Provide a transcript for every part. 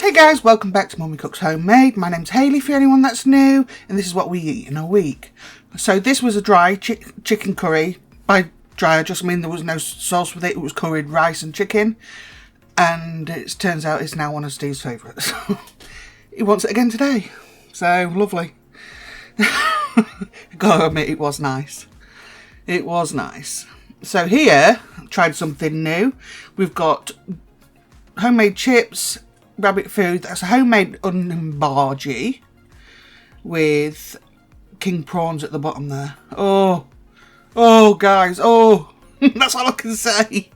Hey guys, welcome back to Mummy Cooks Homemade. My name's Hayley for anyone that's new, and this is what we eat in a week. So this was a dry chicken curry. By dry I just mean there was no sauce with it, it was curried rice and chicken. And it turns out it's now one of Steve's favourites. He wants it again today. So, lovely. Gotta admit, it was nice. It was nice. So here, I tried something new. We've got homemade chips, rabbit food. That's a homemade onion bhaji with king prawns at the bottom there. Oh guys, that's all I can say.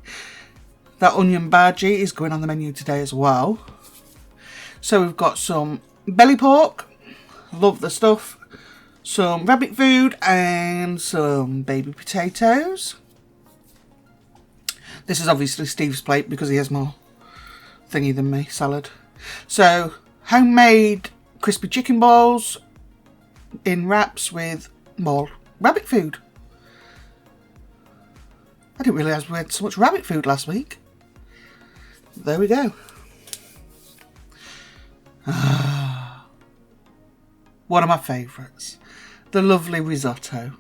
That onion bhaji is going on the menu today as well. So we've got some belly pork, love the stuff, some rabbit food and some baby potatoes. This is obviously Steve's plate because he has more thingy than me, salad. So homemade crispy chicken balls in wraps with more rabbit food. I didn't realise we had so much rabbit food last week. There we go. One of my favourites. The lovely risotto.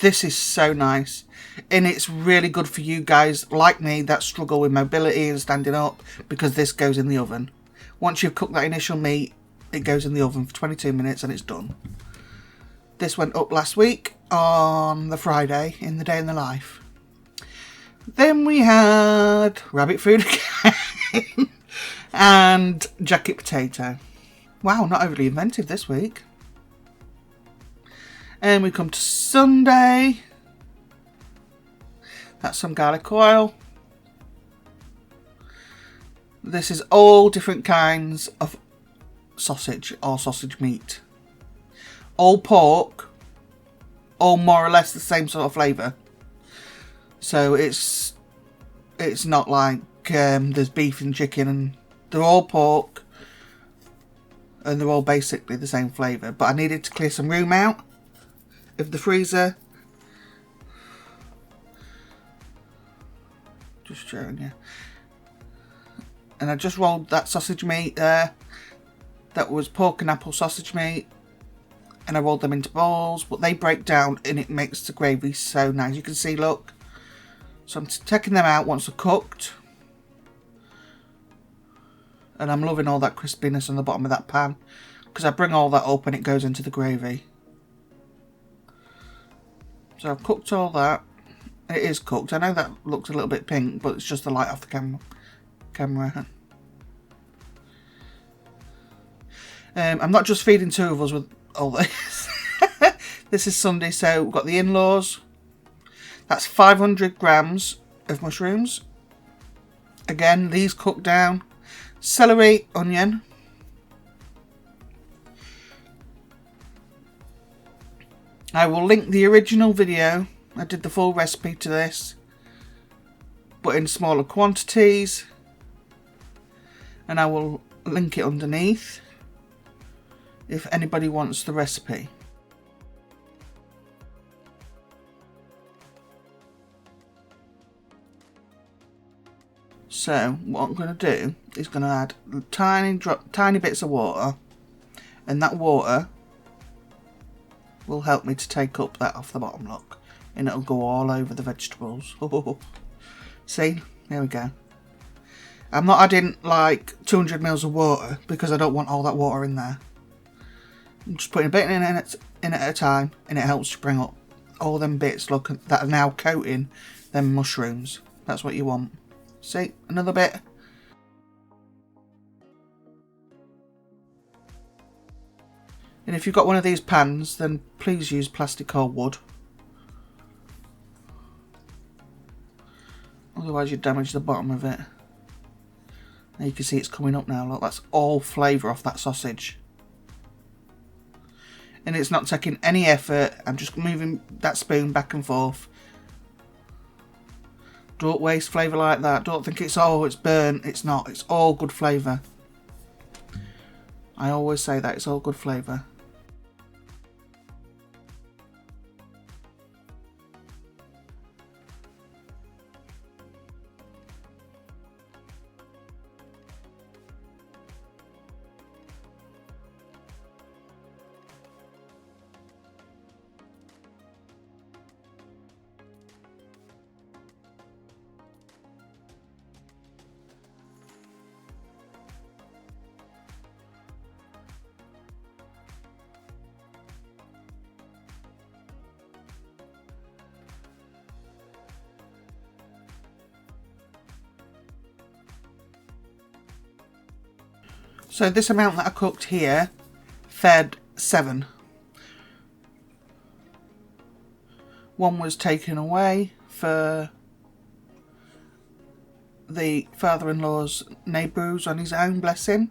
This is so nice. And it's really good for you guys like me that struggle with mobility and standing up, because this goes in the oven. Once you've cooked that initial meat, it goes in the oven for 22 minutes and it's done. This went up last week on the Friday in the day in the life. Then we had rabbit food again and jacket potato. Wow, not overly inventive this week. And we come to Sunday. That's some garlic oil. This is all different kinds of sausage or sausage meat. All pork, all more or less the same sort of flavour. So it's not like there's beef and chicken, and they're all pork and they're all basically the same flavour. But I needed to clear some room out of the freezer. Just showing you. And I just rolled that sausage meat there. That was pork and apple sausage meat. And I rolled them into balls, but they break down and it makes the gravy so nice. You can see, look. So I'm taking them out once they're cooked. And I'm loving all that crispiness on the bottom of that pan, because I bring all that up and it goes into the gravy. So I've cooked all that. It is cooked. I know that looks a little bit pink, but it's just the light off the camera. I'm not just feeding two of us with all this. This is Sunday, so we've got the in-laws. That's 500 grams of mushrooms. Again, these cooked down. Celery, onion. I will link the original video. I did the full recipe to this, but in smaller quantities. And I will link it underneath if anybody wants the recipe. So what I'm going to do is going to add tiny bits of water, and that water will help me to take up that off the bottom, look, and it'll go all over the vegetables. See, there we go. I'm not adding like 200 mils of water because I don't want all that water in there. I'm just putting a bit in it at a time, and it helps to bring up all them bits, look, that are now coating them mushrooms. That's what you want. See, another bit. And if you've got one of these pans, then please use plastic or wood. Otherwise you damage the bottom of it. Now you can see it's coming up now, look, that's all flavour off that sausage. And it's not taking any effort, I'm just moving that spoon back and forth. Don't waste flavour like that. Don't think it's burnt. It's not. It's all good flavour. I always say that. It's all good flavour. So this amount that I cooked here fed 7. One was taken away for the father-in-law's neighbours on his own, bless him.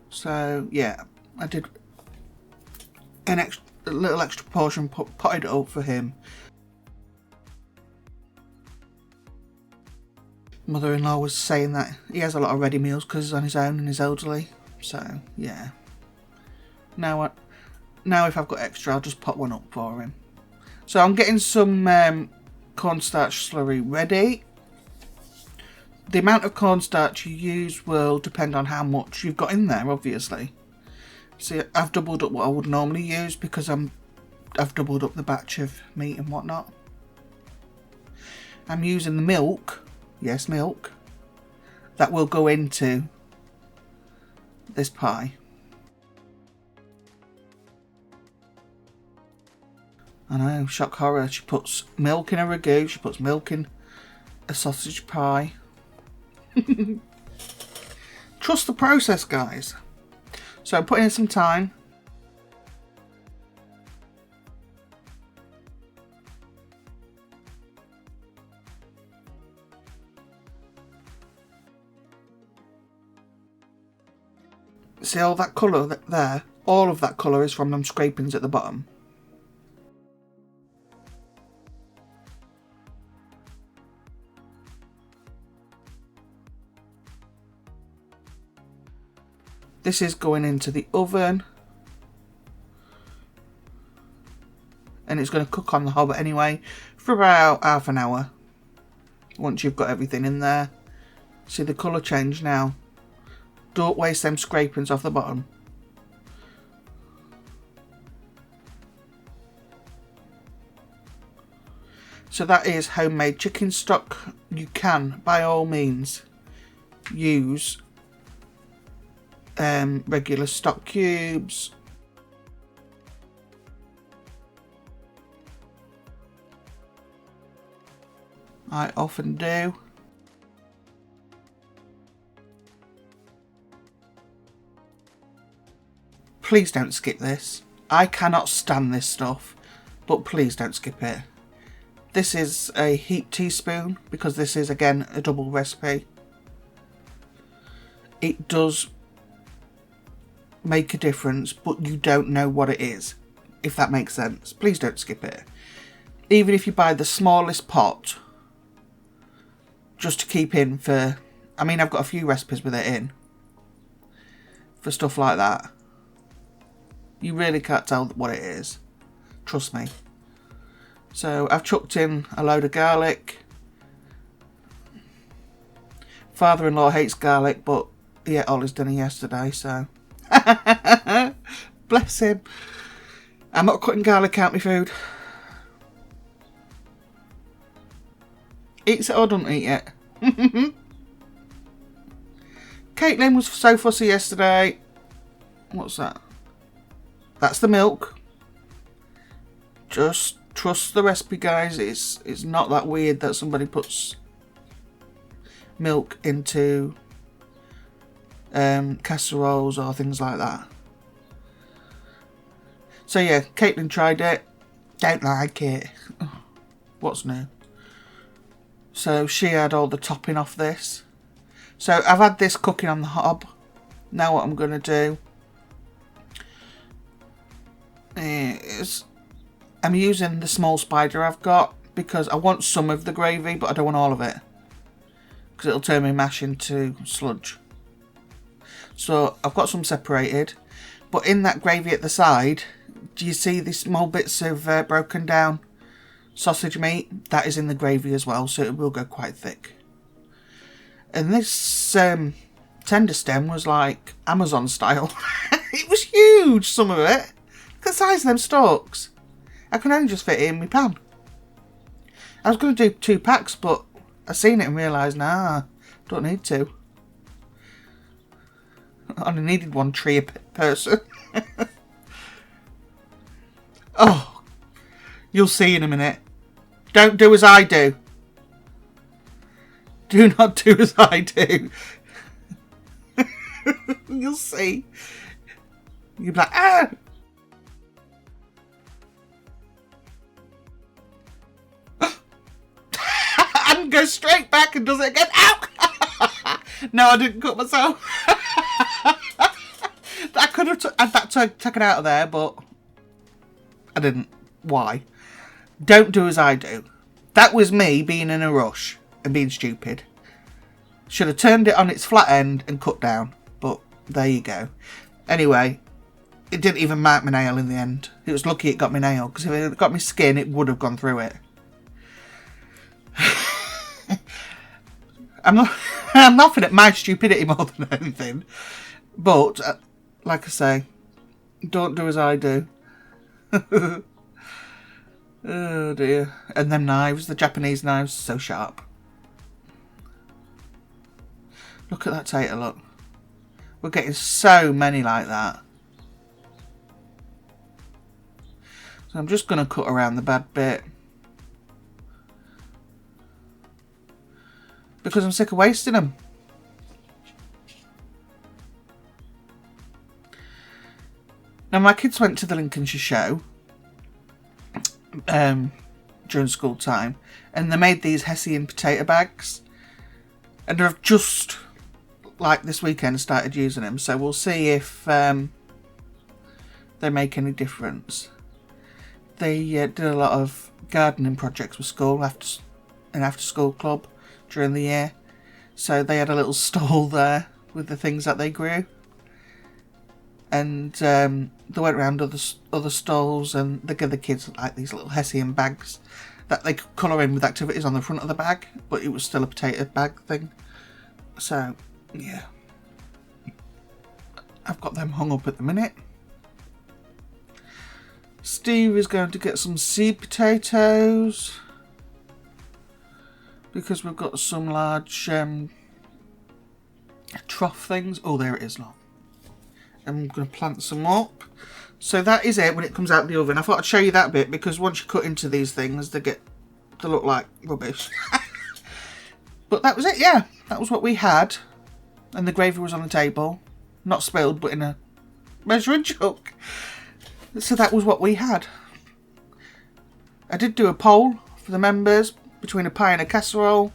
So yeah, I did a little extra portion, potted it up for him. Mother-in-law was saying that he has a lot of ready meals because he's on his own and he's elderly. So yeah, now if I've got extra, I'll just pot one up for him. So I'm getting some cornstarch slurry ready. The amount of cornstarch you use will depend on how much you've got in there, obviously. See, I've doubled up what I would normally use because I've doubled up the batch of meat and whatnot. I'm using the milk, yes, milk, that will go into this pie. I know, shock horror. She puts milk in a ragu, she puts milk in a sausage pie. Trust the process, guys. So I'm putting in some thyme. See all that colour there? All of that colour is from them scrapings at the bottom. This is going into the oven. And it's going to cook on the hob anyway for about half an hour. Once you've got everything in there. See the colour change now. Don't waste them scrapings off the bottom. So that is homemade chicken stock. You can, by all means, use regular stock cubes. I often do. Please don't skip this. I cannot stand this stuff, but please don't skip it. This is a heaped teaspoon because this is again a double recipe. It does make a difference, but you don't know what it is, if that makes sense. Please don't skip it. Even if you buy the smallest pot, just to keep in for, I mean, I've got a few recipes with it in, for stuff like that. You really can't tell what it is. Trust me. So I've chucked in a load of garlic. Father-in-law hates garlic, but he ate all his dinner yesterday, so bless him. I'm not cutting garlic out my food. Eats it or don't eat it. Caitlin was so fussy yesterday. What's that? That's the milk. Just trust the recipe, guys. It's not that weird that somebody puts milk into casseroles or things like that. So yeah, Caitlin tried it. Don't like it. What's new? So she had all the topping off this. So I've had this cooking on the hob. Now what I'm going to do is I'm using the small spider I've got because I want some of the gravy, but I don't want all of it because it'll turn my mash into sludge. So I've got some separated, but in that gravy at the side, do you see these small bits of broken down sausage meat? That is in the gravy as well, so it will go quite thick. And this tender stem was like Amazon style. It was huge, some of it. Look at the size of them stalks. I can only just fit it in my pan. I was going to do 2 packs, but I seen it and realised, nah, don't need to. I only needed 1 tree a person. Oh, you'll see in a minute. Don't do as I do. Do not do as I do. You'll see. You'll be like, ah! And go straight back and does it again. Ow! No, I didn't cut myself. I could have had that taken out of there, but I didn't. Why? Don't do as I do. That was me being in a rush and being stupid. Should have turned it on its flat end and cut down. But there you go. Anyway, it didn't even mark my nail in the end. It was lucky it got my nail, because if it had got my skin, it would have gone through it. I'm laughing at my stupidity more than anything. But, like I say, don't do as I do. Oh dear. And them knives, the Japanese knives, so sharp. Look at that tater, look. We're getting so many like that. So I'm just going to cut around the bad bit. Because I'm sick of wasting them. Now my kids went to the Lincolnshire show during school time, and they made these Hessian potato bags, and I've just, like this weekend, started using them, so we'll see if they make any difference. They did a lot of gardening projects with school, an after school club during the year, so they had a little stall there with the things that they grew, and they went around other stalls, and they gave the kids like these little Hessian bags that they could colour in with activities on the front of the bag, but it was still a potato bag thing. So yeah, I've got them hung up at the minute. Steve is going to get some seed potatoes because we've got some large trough things. Oh, there it is now. I'm going to plant some up. So that is it when it comes out of the oven. I thought I'd show you that bit because once you cut into these things, they look like rubbish. But that was it, yeah. That was what we had. And the gravy was on the table. Not spilled, but in a measuring jug. So that was what we had. I did do a poll for the members between a pie and a casserole.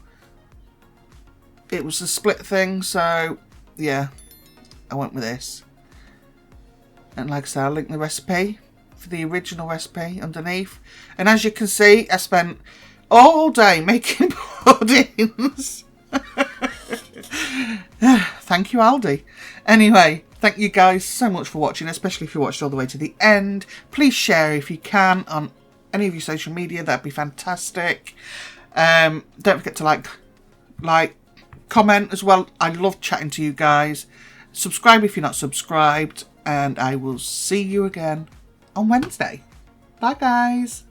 It was a split thing, so yeah, I went with this. And like I said, I'll link the recipe for the original recipe underneath. And as you can see, I spent all day making puddings. Thank you, Aldi. Anyway, thank you guys so much for watching, especially if you watched all the way to the end. Please share if you can on any of your social media. That'd be fantastic. Don't forget to like, comment as well. I love chatting to you guys. Subscribe if you're not subscribed. And I will see you again on Wednesday. Bye, guys.